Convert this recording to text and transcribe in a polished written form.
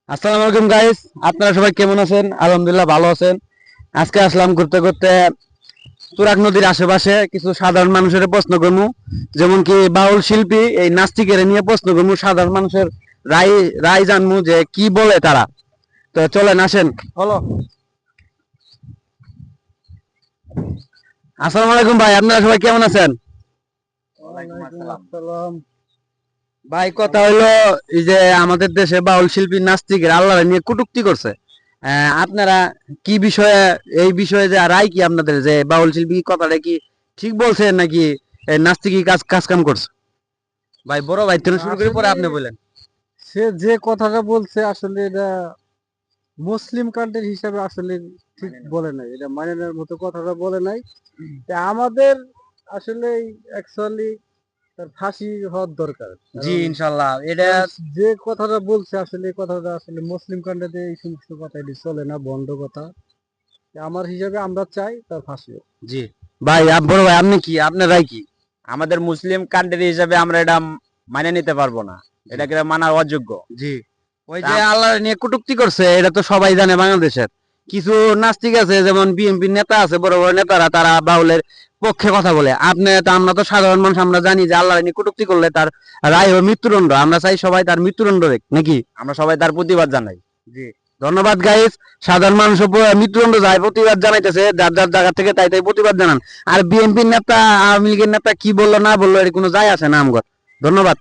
আসসালামু আলাইকুম গাইস, আপনারা সবাই কেমন আছেন? আলহামদুলিল্লাহ ভালো আছেন। আজকে আসলাম ঘুরতে ঘুরতে তুরাগ নদীর আশেপাশে কিছু সাধারণ মানুষের প্রশ্ন করবো, যেমন কি বাউল শিল্পী এই নাস্তিকের নিয়ে প্রশ্ন করবো, সাধারণ মানুষের রায় রায় জানবো যে কি বলে তারা। তো চলেন আসেন। হলো, আসসালামু আলাইকুম ভাই, আপনারা সবাই কেমন আছেন? ভাই কথা হইলো, এই যে আমাদের দেশে বাউল শিল্পী নাস্তিকের আল্লাহ নিয়ে কটূক্তি করছে। আপনারা কি বিষয়ে, এই বিষয়ে যে রায় কি আপনাদের, যে বাউল শিল্পী কথাটা কি ঠিক বলছে নাকি নাস্তিকই কাজ কাজ কাম করছে? ভাই বড় ভাই থেকে শুরু করে পরে আসলে আপনি বলেন। সে যে কথাটা বলছে আসলে এটা মুসলিম কান্ট্রি হিসাবে আসলে ঠিক বলে নাই, এটা মানে নেওয়ার মতো কথাটা বলে নাই। তা আমাদের আসলে অ্যাকচুয়ালি তার ফাঁসি হওয়ার দরকার, জি কারণ ইনশাল্লাহ এটা। কারণ যে কথাটা বলছে আসলে এই কথাটা আসলে মুসলিম কান্ট্রিতে এই সমস্ত কথা এটি চলে না, বন্ধ কথা। তা আমার হিসাবে আমরা চাই তার ফাঁসি হোক। জি ভাই, বড় ভাই আপনি কি, আপনার রায় কি? আমাদের মুসলিম কান্ট্রি হিসেবে আমরা এটা মানে নিতে পারবো না, জি এটাকে মানার অযোগ্য। জি, ওই যে তা- আল্লাহ নিয়ে কটূক্তি করছে, এটা তো সবাই জানে বাংলাদেশের। কিছু নাস্তিক আছে, যেমন বিএনপির নেতা আছে, বড় বড় নেতারা, তারা বাউলের পক্ষে কথা বলে। আপনি তো, আমরা তো সাধারণ মানুষ, আমরা জানি যে আল্লাহ নিয়ে কটূক্তি করলে তার রায় হবে মৃত্যুদণ্ড। আমরা চাই সবাই তার মৃত্যুদণ্ড দেখ নাকি। আমরা সবাই তার প্রতিবাদ জানাই। জি, ধন্যবাদ গাইস। সাধারণ মানুষ মৃত্যুদণ্ড যায়, প্রতিবাদ জানাইতেছে, যার যার জায়গা থেকে তাই তাই প্রতিবাদ জানান। আর বিএনপির নেতা, আওয়ামী লীগের নেতা কি বললো না বললো, এর কোনো যায় আসে না আমগর। ধন্যবাদ।